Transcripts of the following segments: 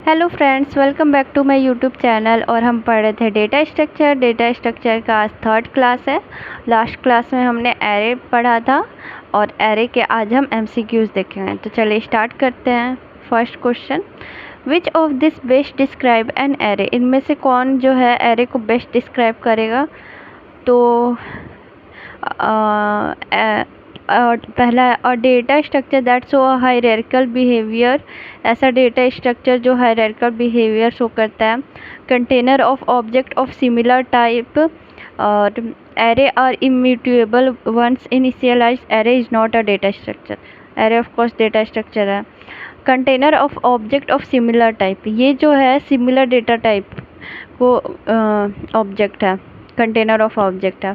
Hello friends, welcome back to my YouTube channel. और हम पढ़ रहे थे डेटा स्ट्रक्चर का आज थर्ड क्लास है। लास्ट क्लास में हमने एरे पढ़ा था और एरे के आज हम एमसीक्यूज देखेंगे। तो चलिए स्टार्ट करते हैं। First question, which of this best describe N array. इनमें से कौन जो है एरे को बेस्ट डिस्क्राइब करेगा। तो पहला है data structure that show hierarchical behaviour. ऐसा डेटा स्ट्रक्चर जो हायरार्किकल बिहेवियर शो करता है। Container of object of similar type और array are immutable once initialise. Array is not a data structure. Array of course data structure है। Container of object of similar type, ये जो है similar data type को object है, container of object है।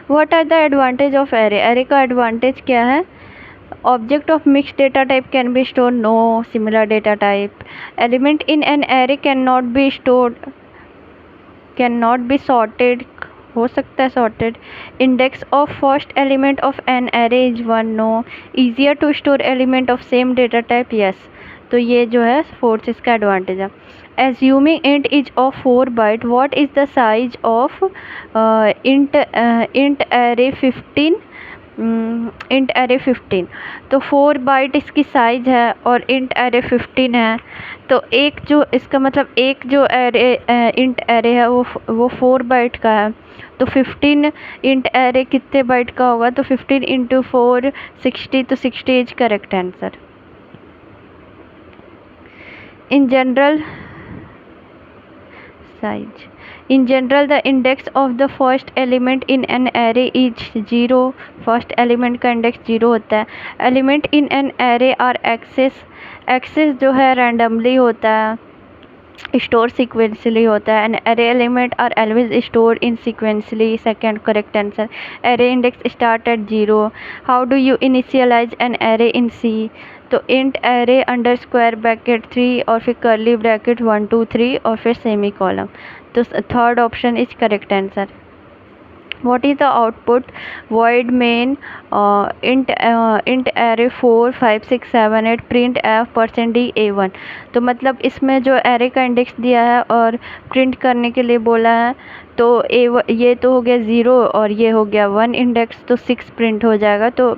What are the advantage of array. Array का advantage क्या है। Object of mixed data type can be store, no similar data type. Element in an array can not be stored, can not be sorted, हो सकता है sorted. Index of first element of an array is 1, no. Easier to store element of same data type, yes. तो ये जो है fourth इसका advantage है। Assuming int is of 4 byte, what is the size of int array 15? int array 15, तो 4 bite इसकी size है और int array 15 है। तो एक जो इसका मतलब एक जो int array है वो 4 बाइट का है। तो 15 int array कितने बाइट का होगा। तो 15 इंटू 4 60, तो 60 is correct answer. In general size. In general, the index of the first element in an array is 0. First element का index 0 होता है। Element in an array are access. Access जो है randomly होता है, store sequentially होता है। And array element are always stored in sequentially. Second correct answer. Array index start at 0. How do you initialize an array in C? तो int array under square bracket 3 और फिर curly bracket 1 2 3 और फिर semi column. तो third option is correct answer. What is the output? Void main int array 4 5 6 7 8 print f %d a1। तो मतलब इसमें जो एरे का इंडेक्स दिया है और प्रिंट करने के लिए बोला है, तो ये तो हो गया 0 और ये हो गया 1 इंडेक्स, तो 6 प्रिंट हो जाएगा। तो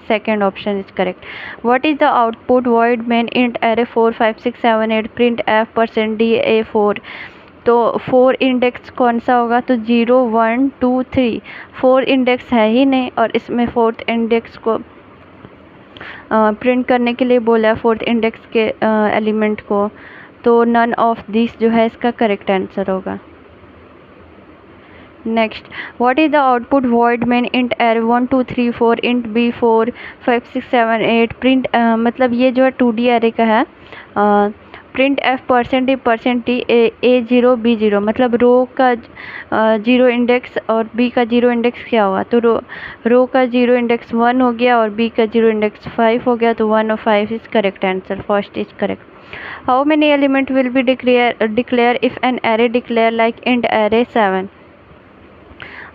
second option is correct. What is the output? Void main int array 4 5 6 7 8 print f %d a4। तो 4 इंडेक्स कौन सा होगा। तो 0 1 2 3, 4 इंडेक्स है ही नहीं और इसमें फोर्थ इंडेक्स को प्रिंट करने के लिए बोला है, फोर्थ इंडेक्स के एलिमेंट को। तो नन ऑफ दिस जो है इसका करेक्ट आंसर होगा। Next, what is the output? Void main int array 1 2 3 4 int b 4 5 6 7 8 print, मतलब ये जो है 2D एरे का है। Print f %t a0 b0, मतलब रो का 0 इंडेक्स और b का 0 इंडेक्स क्या हुआ। तो रो का 0 इंडेक्स 1 हो गया और b का 0 इंडेक्स 5 हो गया। तो 1 और 5 is correct answer. First is correct. How many element will be declare if an array declare like int array 7।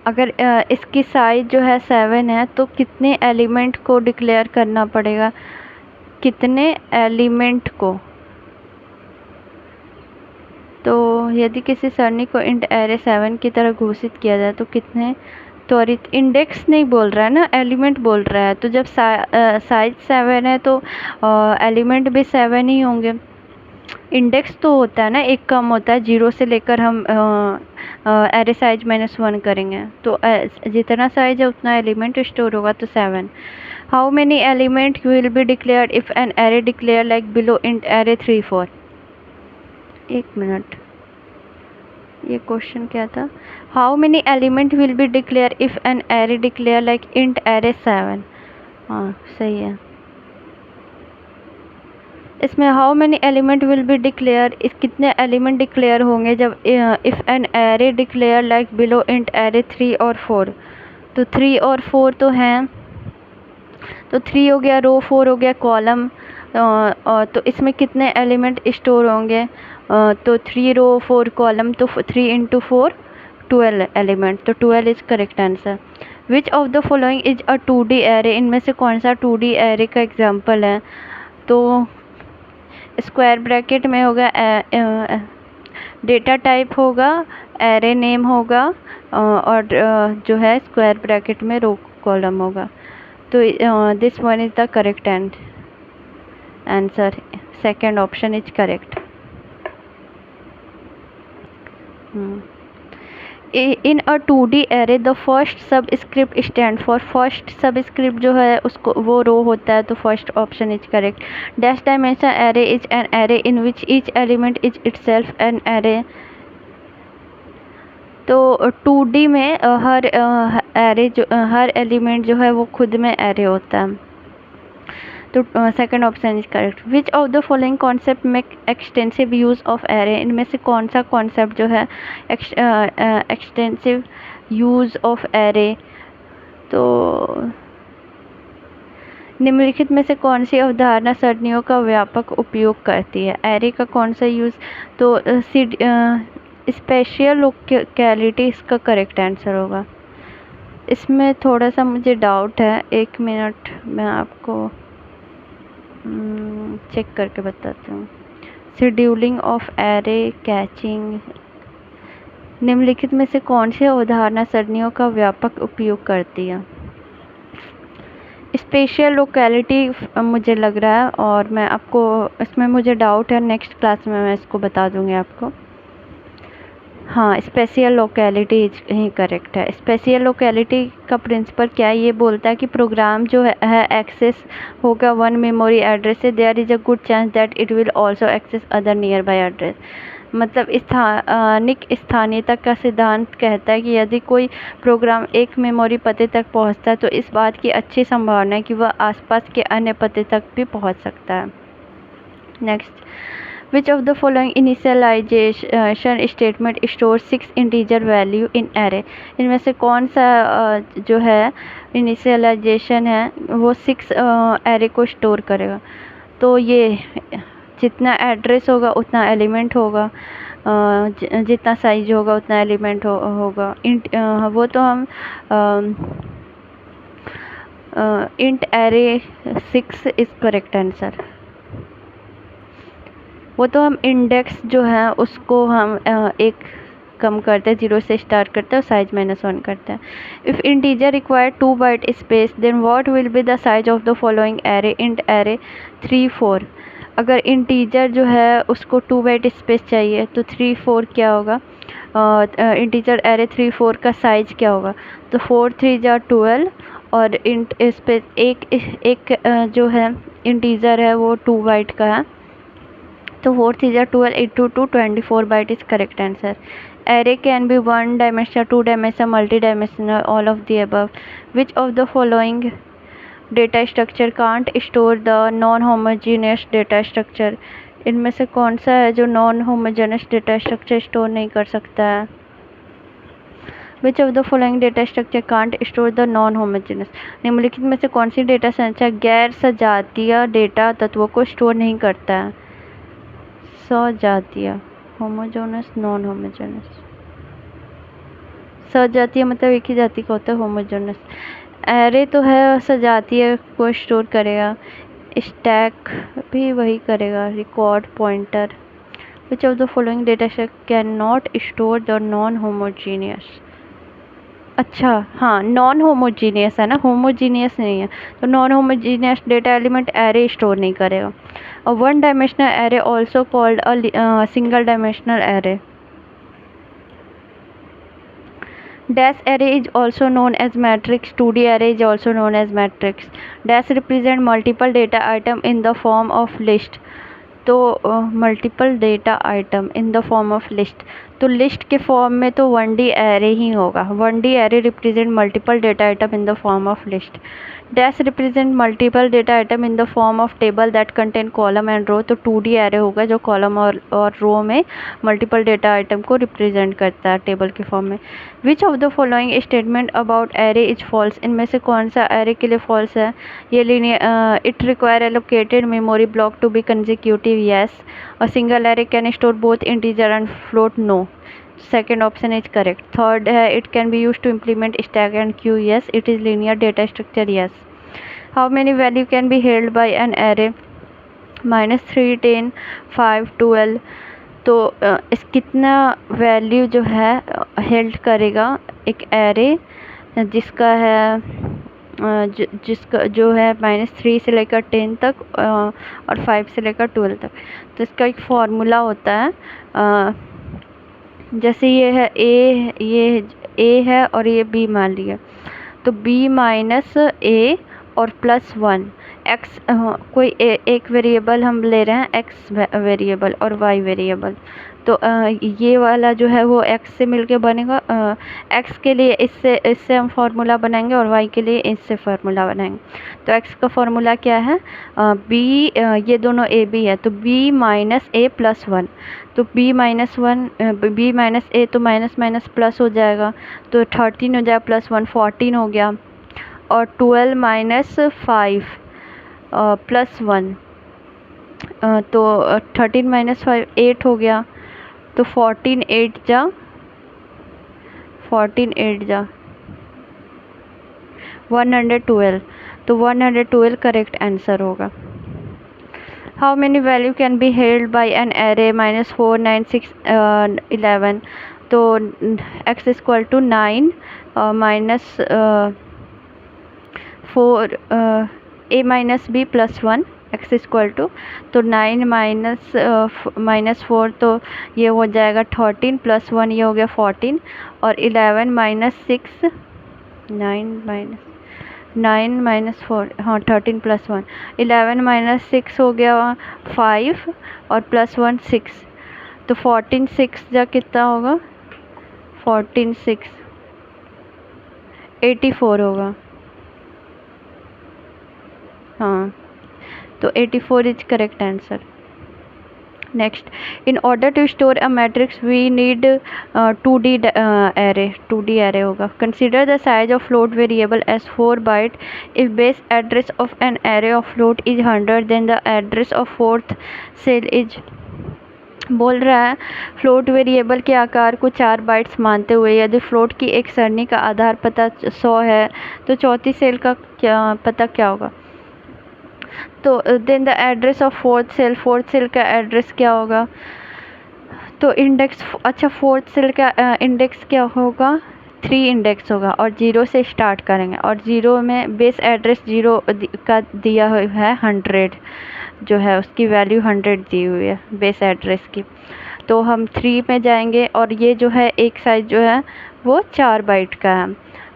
अगर इसकी साइज जो है 7 है तो कितने एलिमेंट को डिक्लेयर करना पड़ेगा। कितने एलिमेंट को। तो यदि किसी सरणी को इंट एरे 7 की तरह घोषित किया जाए तो कितने त्वरित, इंडेक्स नहीं बोल रहा है ना, एलिमेंट बोल रहा है। तो जब साइज 7 है तो एलिमेंट भी 7 ही होंगे। इंडेक्स तो होता है ना, एक कम होता है, 0 से लेकर हम एरे साइज -1 करेंगे। तो जितना साइज है उतना एलिमेंट स्टोर होगा, तो 7। How many element will be declared if an array declare like below int array 3 4। एक मिनट, ये क्वेश्चन क्या था। How many element will be declare if an array declare like int array 7। हाँ सही है। इसमें how many element will be declare, इस कितने एलिमेंट डिक्लेयर होंगे जब if an array declare like below int array 3 और 4। तो 3 और 4 तो हैं, तो 3 हो गया रो, 4 हो गया कॉलम। तो इसमें कितने एलिमेंट स्टोर होंगे। तो 3 रो 4 कॉलम, तो 3 इंटू 4 12 एलिमेंट। तो 12 is correct answer. Which of the following is a 2D array. इनमें से कौन सा 2D एरे का एग्जाम्पल है। तो स्क्वायर ब्रैकेट में होगा डेटा टाइप होगा, एरे नेम होगा और जो है स्क्वायर ब्रैकेट में रो कॉलम होगा। तो this one is the correct answer. Second option is correct. In a 2D array the first सब स्क्रिप्ट स्टैंड फॉर, फर्स्ट सब स्क्रिप्ट जो है उसको वो रो होता है, तो first option is correct. Dash dimension array is an array in which each element is itself an array. तो 2D में हर एरे जो हर एलिमेंट जो है वो खुद में एरे होता है। तो second option is correct. Which of the following concept make extensive use of array, इनमें से कौन सा कॉन्सेप्ट जो है एक्सटेंसिव यूज़ ऑफ एरे। तो निम्नलिखित में से कौन सी अवधारणा सरणियों का व्यापक उपयोग करती है। एरे का कौन सा यूज़, तो स्पेशियल लोकेलिटी इसका करेक्ट आंसर होगा। इसमें थोड़ा सा मुझे डाउट है, 1 मिनट मैं आपको चेक करके बताती हूँ। शेड्यूलिंग ऑफ एरे, कैचिंग, निम्नलिखित में से कौन सी अवधारणा सरणियों का व्यापक उपयोग करती है। स्पेशियल लोकेलिटी मुझे लग रहा है, और मैं आपको इसमें मुझे डाउट है, नेक्स्ट क्लास में मैं इसको बता दूंगी आपको। हाँ, स्पेशियल लोकेलिटी ही करेक्ट है। स्पेशियल लोकेलिटी का प्रिंसिपल क्या है, ये बोलता है कि प्रोग्राम जो है एक्सेस होगा वन मेमोरी एड्रेस से, there is a good chance that it will also access other nearby address. मतलब स्थानिक स्थानीयता का सिद्धांत कहता है कि यदि कोई प्रोग्राम एक मेमोरी पते तक पहुंचता है तो इस बात की अच्छी संभावना है कि वह आसपास के अन्य पते तक भी पहुंच सकता है। Next, which of the following initialization statement store 6 integer value in array, इनमें से कौन सा जो है इनिशियलाइजेशन है वो 6 एरे को स्टोर करेगा। तो ये जितना एड्रेस होगा उतना एलिमेंट होगा, जितना साइज होगा उतना एलिमेंट होगा। वो तो हम int array 6 is correct answer. वो तो हम इंडेक्स जो है उसको हम एक कम करते हैं, 0 से स्टार्ट करते हैं और साइज -1 करते हैं। If integer require 2 byte space then what will be the size of the following array int array 3 4। अगर इंटीजर जो है उसको 2 बाइट स्पेस चाहिए तो 3 4 क्या होगा, इंटीजर एरे 3 4 का साइज क्या होगा। तो 4 3 जा 12 और इंट स्पेस एक जो है इंटीजर है वो 2 बाइट का है, तो 4 3 जा 12 8 2 2 24 byte is correct answer. Array can be 1 dimensional, 2 dimensional, multi-dimensional, all of the above. Which of the following data structure can't store the non-homogeneous data structure? इनमें से कौन सा है जो non homogeneous data structure store नहीं कर सकता है। Which of the following data structure can't store the non-homogeneous? निम्नलिखित में से कौन सी डेटा संरचना गैर सजातीय डेटा तत्वों को स्टोर नहीं करता है। सजातीय, होमोजेनस, नॉन होमोजेनस। सजातीय मतलब एक ही जाति का होता है, होमोजेनस। एरे तो है सजातीय को स्टोर करेगा, स्टैक भी वही करेगा, record, pointer. Which of the following data set can not store the non homogeneous. अच्छा हाँ, नॉन होमोजीनियस है ना, होमोजीनियस नहीं है, तो non homogeneous data element array store नहीं करेगा। और 1 dimensional array also called a single dimensional array. Dash array is also known as matrix. 2D array is also known as matrix. Dash represent multiple data item in the form of list. तो multiple data item in the form of list, तो list के form में तो 1D array ही होगा। 1D array represent multiple data item in the form of list. Dash represent multiple data item in the form of table that contain column and row, तो 2D array होगा जो column और row में multiple data item को represent करता है table के form में। Which of the following statement about array is false, इनमें से कौन सा एरे के लिए फॉल्स है। ये linear, it require allocated memory block to be consecutive, yes. A single array can store both integer and float, no. Second option is correct. Third है it can be use to implement stack and queue, yes. It is linear data structure, yes. How many value can be held by an array, -3, 10, 5, 12। तो इस कितना value जो है held करेगा एक array जिसका है जिसका जो है -3 से लेकर 10 तक और 5 से लेकर 12 तक। तो इसका एक फॉर्मूला होता है, जैसे ये है ये ए है और ये बी मान लिया, तो b माइनस ए और +1 x, कोई एक वेरिएबल हम ले रहे हैं, x वेरिएबल और y वेरिएबल। तो ये वाला जो है वो x से मिलके बनेगा, x के लिए इससे हम फार्मूला बनाएंगे और y के लिए इससे फार्मूला बनाएंगे। तो x का फार्मूला क्या है, b, ये दोनों a b है तो b माइनस ए +1। तो b माइनस ए तो माइनस माइनस प्लस हो जाएगा, तो 13 हो जाएगा, +1 14 हो गया, और 12 माइनस 5 +1, तो 13 माइनस 5 8 हो गया, तो 14 8 जा 112, तो 112 करेक्ट आंसर होगा। How many value can be held by an array -4, 9, 6, 11? तो x equal to 9 minus 4 a minus b +1 x equal to, तो 9 माइनस 4 तो ये हो जाएगा 13 +1 ये हो गया 14, और 11 माइनस 6 9 माइनस 4, हाँ 13 +1, 11 माइनस 6 हो गया 5 और +1 6, तो 14 6 जा कितना होगा, 14 6 84 होगा, हाँ तो 84 is correct answer. Next, in order to store a matrix we need 2D array होगा। Consider the size of float variable as 4 byte. If base address of an array of float is 100 then the address of fourth cell is, बोल रहा है float variable के आकार को 4 bytes मानते हुए यदि फ्लोट की एक सरणी का आधार पता 100 है तो चौथी सेल का पता क्या होगा। तो then the address of fourth cell का एड्रेस क्या होगा, तो इंडेक्स, अच्छा फोर्थ सेल का इंडेक्स क्या होगा, 3 इंडेक्स होगा और 0 से स्टार्ट करेंगे, और 0 में बेस एड्रेस 0 का दिया हुआ है 100, जो है उसकी वैल्यू 100 दी हुई है बेस एड्रेस की। तो हम 3 में जाएंगे और ये जो है एक साइज जो है वो 4 बाइट का है,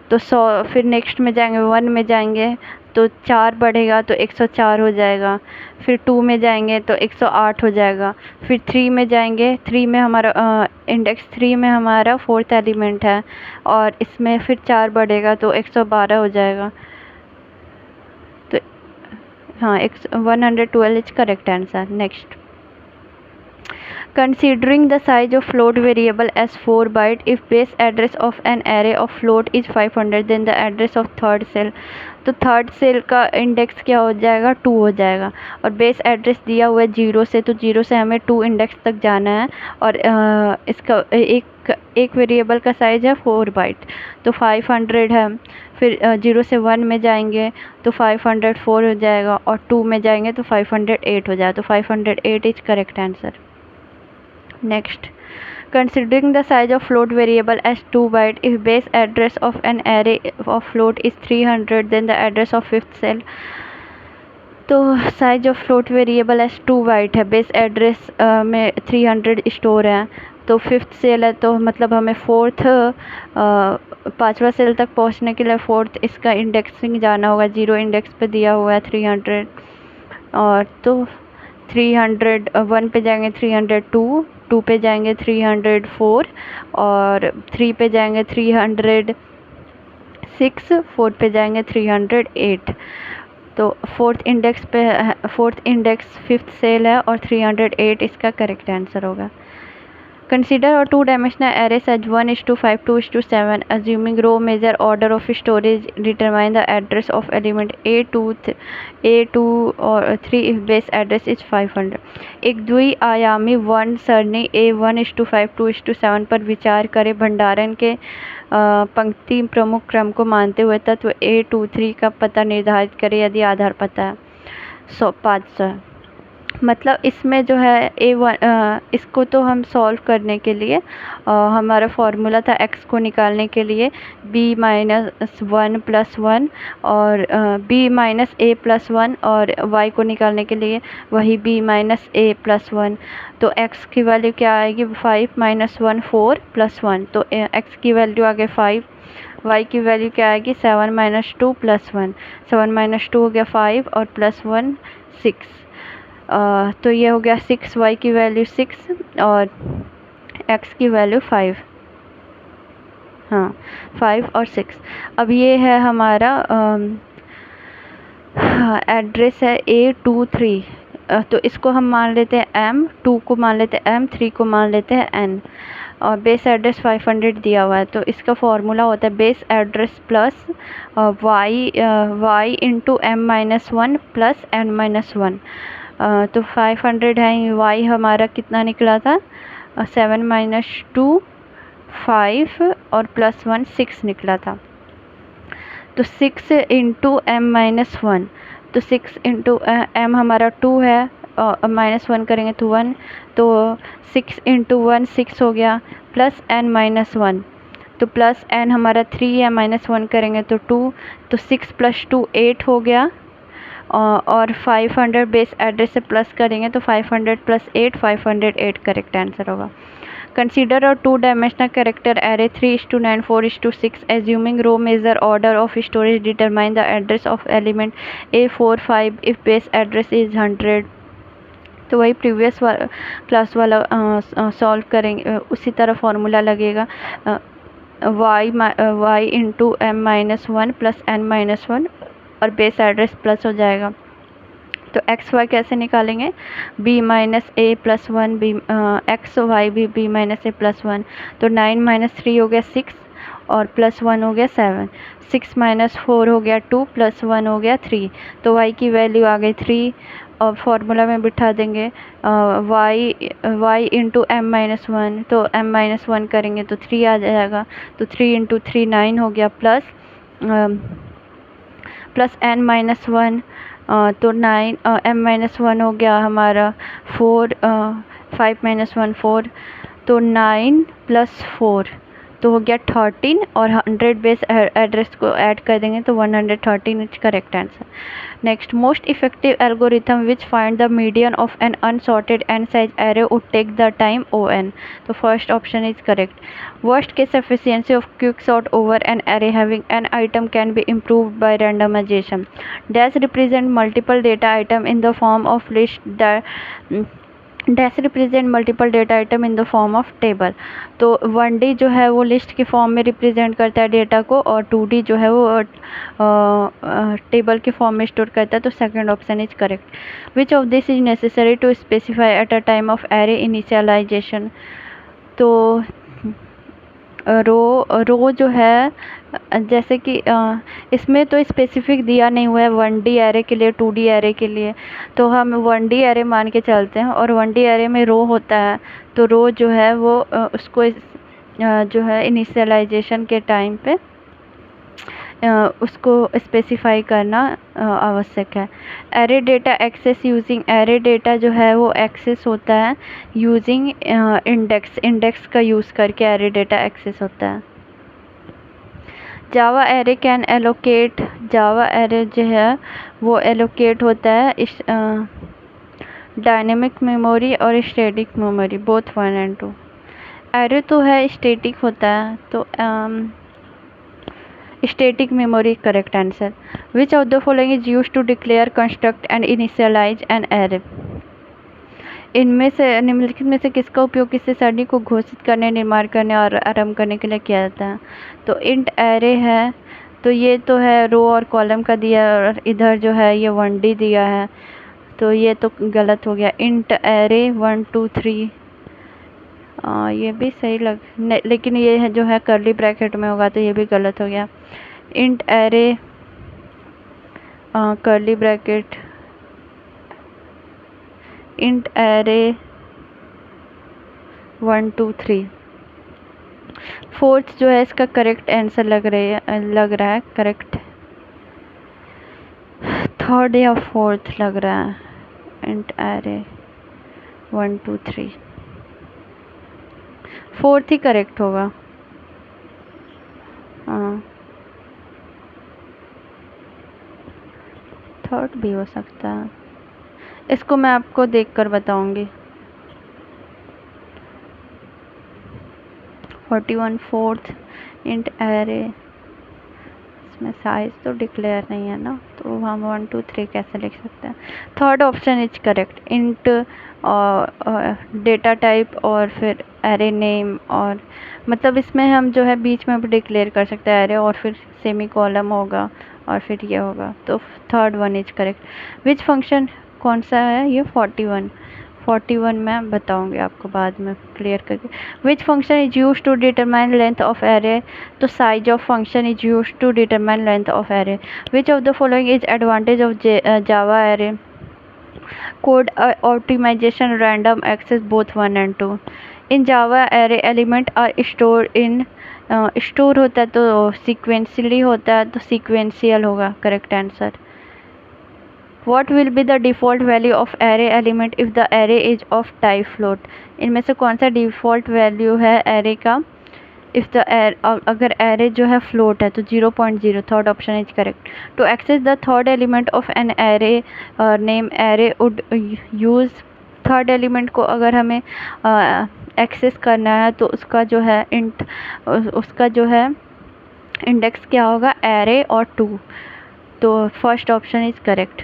तो 100, फिर नेक्स्ट में जाएंगे 1 में जाएंगे तो 4 बढ़ेगा तो 104 हो जाएगा, फिर 2 में जाएंगे तो 108 हो जाएगा, फिर 3 में जाएंगे, 3 में हमारा इंडेक्स 3 में हमारा फोर्थ एलिमेंट है और इसमें फिर 4 बढ़ेगा तो 112 हो जाएगा। तो हाँ 112 is correct answer. Next, considering the size of float variable as 4 byte, if base address of an array of float is 500 then the address of third cell, तो थर्ड सेल का इंडेक्स क्या हो जाएगा, 2 हो जाएगा, और बेस एड्रेस दिया हुआ है 0 से, तो 0 से हमें 2 इंडेक्स तक जाना है, और इसका एक वेरिएबल का साइज़ है 4 बाइट, तो 500 है, फिर 0 से 1 में जाएंगे तो 504 हो जाएगा, और 2 में जाएंगे तो 508 हो जाएगा, तो 508 is correct answer. Next, considering the size of float variable as 2 byte, if base address of an array of float is 300 then the address of fifth cell, तो size of float variable is 2 byte है, base address में 300 store है, तो fifth cell है, तो मतलब हमें fourth 5वां सेल तक पहुंचने के लिए फोर्थ इसका इंडेक्सिंग जाना होगा, 0 इंडेक्स पे दिया हुआ है 300, और तो 300 1 पे जाएंगे 302, 2 पे जाएंगे 304, और 3 पे जाएंगे 306, 4 पे जाएंगे 308, तो फोर्थ इंडेक्स फिफ्थ सेल है और 308 इसका करेक्ट आंसर होगा। कंसीडर और 2-dimensional arrays as 1:5, 2:7, assuming row measure order of storage, determine the address of element A2 और 3 if base address is 500। एक द्विआयामी वर्ण सरणी A1:5, 2:7 पर विचार करें। भंडारण के पंक्ति प्रमुख क्रम को मानते हुए तत्व A23 का पता निर्धारित करें यदि आधार पता है 500 है। मतलब इसमें जो है इसको तो हम सॉल्व करने के लिए हमारा फॉर्मूला था x को निकालने के लिए b-1 + 1 और b-a + 1 और y को निकालने के लिए वही b-a + 1। तो x की वैल्यू क्या आएगी 5 - 1 4 + 1। तो x की वैल्यू आ गई 5, y की वैल्यू क्या आएगी 7 - 2 + 1। 7 - 2 हो गया 5 और +1 6। तो ये हो गया 6, y की वैल्यू 6 और x की वैल्यू 5। हाँ 5 और 6। अब ये है हमारा एड्रेस है A23। तो इसको हम मान लेते हैं m, 2 को मान लेते हैं m, 3 को मान लेते हैं n और बेस एड्रेस 500 दिया हुआ है। तो इसका फॉर्मूला होता है base address plus y into m-1 plus n-1। तो 500 है, y हमारा कितना निकला था 7 - 2 5 और +1 6 निकला था। तो 6 इंटू m-1, तो 6 इंटू m हमारा 2 है और -1 करेंगे तो 1, तो 6 इंटू 1 6 हो गया प्लस n-1, तो प्लस n हमारा 3 है, -1 करेंगे तो 2, तो 6 + 2 8 हो गया और 500 बेस एड्रेस से प्लस करेंगे तो 500 + 8 508 करेक्ट आंसर होगा। Consider a two-dimensional character array 3:9 4:6. Assuming row measure order of storage, determine the address of element A45 if base address is 100। तो वही प्रीवियस क्लास वाला सॉल्व करेंगे, उसी तरह फॉर्मूला लगेगा y into m-1 plus n-1 और base address plus हो जाएगा। तो एक्स वाई कैसे निकालेंगे b-a + 1 एक्स वाई भी b-a + 1। तो 9 - 3 हो गया 6 और +1 हो गया 7। 6 - 4 हो गया 2 +1 हो गया 3। तो y की वैल्यू आ गई 3 और फार्मूला में बिठा देंगे y इंटू m-1, तो m-1 करेंगे तो 3 आ जाएगा। तो 3 इंटू 3 9 हो गया प्लस n-1, तो 9 m-1 हो गया हमारा 4, 5 - 1 4, तो 9 + 4 तो हो गया 13 और 100 बेस एड्रेस को ऐड कर देंगे तो 113 is correct answer. Next, most effective algorithm which find the median of an unsorted n size array would take the time on। तो first option is correct. Worst case efficiency of quicksort over an array having n item can be improved by randomization. Dash represent multiple data item in the form of list dash represent multiple data item in the form of table। तो 1D जो है वो list के form में represent करता है data को और 2D जो है वो टेबल के फॉर्म में स्टोर करता है। तो second option is correct. Which of this is necessary to specify at a time of array initialization. तो रो जो है जैसे कि इसमें तो स्पेसिफिक दिया नहीं हुआ है 1D एरे के लिए 2D एरे के लिए, तो हम 1D एरे मान के चलते हैं और 1D एरे में रो होता है। तो रो जो है वो उसको जो है इनिशियलाइजेशन के टाइम पे उसको स्पेसिफाई करना आवश्यक है। Array data access using, array data जो है वो एक्सेस होता है यूजिंग इंडेक्स का यूज़ करके एरे डेटा एक्सेस होता है। Java array can allocate, Java array जो है वो एलोकेट होता है इस डायनेमिक मेमोरी और स्टैटिक मेमोरी बोथ 1 और 2। एरे तो है स्टैटिक होता है, तो static memory correct answer. Which of the following is use to declare construct and initialize an array. इनमें से निम्नलिखित में से किसका उपयोग किसी सरणी को घोषित करने, निर्माण करने और आरंभ करने के लिए किया जाता है। तो इंट एरे है, तो ये तो है रो और कॉलम का दिया और इधर जो है ये 1D दिया है, तो ये तो गलत हो गया। इंट एरे 1 2 3 ये भी सही लेकिन ये है जो है कर्ली ब्रैकेट में होगा तो ये भी गलत हो गया। Int array curly bracket int array 1 2 3। Fourth जो है इसका करेक्ट आंसर लग रहा है करेक्ट, थर्ड या फोर्थ लग रहा है। Int array 1 2 3। फोर्थ ही करेक्ट होगा। हाँ, थर्ड भी हो सकता है, इसको मैं आपको देखकर बताऊंगी। 41 फोर्थ इंट एरे, इसमें साइज तो डिक्लेयर नहीं है ना, तो हम 1 2 3 कैसे लिख सकते हैं। Third option is correct. Int data type और फिर एरे नेम, और मतलब इसमें हम जो है बीच में भी डिक्लेयर कर सकते हैं एरे, और फिर सेमी कॉलम होगा और फिर ये होगा, तो third one is correct. Which function कौन सा है ये? 41 मैं बताऊंगी आपको बाद में क्लियर करके। Which function is use to determine length of array? तो size of function is use to determine length of array. Which of the following is advantage of Java array code optimization random access both 1 and 2? In Java array element are stored in store होता है तो sequentially होता है, तो sequential होगा correct answer. What will be the default value of array element if the array is of type float? इनमें से कौन सा डिफ़ॉल्ट वैल्यू है एरे का? इफ़ द अगर एरे जो है फ्लोट है तो 0.0, third option is correct. To access the third element of an array name array would use, third element को अगर हमें एक्सेस करना है तो उसका जो है उसका जो है इंडेक्स क्या होगा? एरे और 2, तो first option is correct.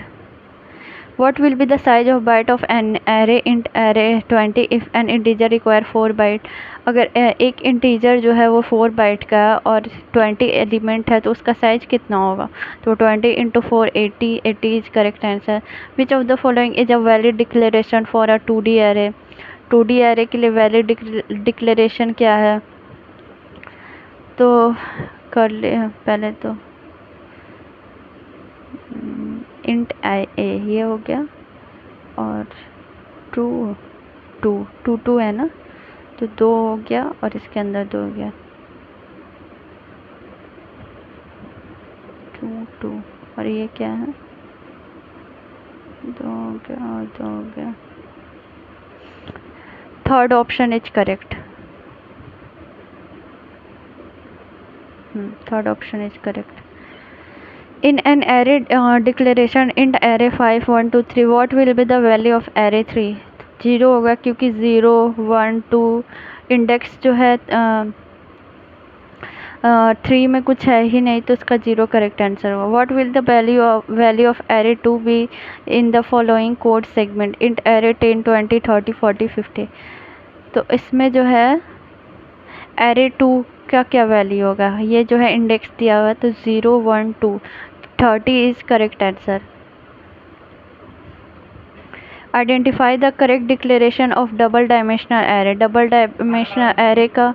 What will be the size of byte of an array int array 20 if an integer require 4 byte? अगर एक इंटीजर जो है वो 4 बाइट का और 20 एलिमेंट है तो उसका साइज कितना होगा? तो 20 into 4 80 is correct answer. Which of the following is a valid declaration for a 2D array? 2D array के लिए वैलिड डिक्लेरेशन क्या है? तो कर ले पहले तो इंट ए ये हो गया, और टू टू टू टू है ना, तो 2 हो गया और इसके अंदर 2 हो गया, 2 2, और ये क्या है? 2 हो गया और 2 हो गया। Third option is correct. Third option is correct. In an array declaration int array 5 1 2 3, what will be the value of array 3? 0 होगा क्योंकि 0 1 2 इंडेक्स जो है 3 में कुछ है ही नहीं, तो इसका 0 करेक्ट आंसर होगा। What will the value of array 2 be in the following code segment? Int array 10 20 30 40 50। तो इसमें जो है एरे 2 का क्या वैल्यू होगा? ये जो है इंडेक्स दिया हुआ है, तो 0 1 2 30 is correct answer. Identify the correct declaration of double dimensional array. Double dimensional array का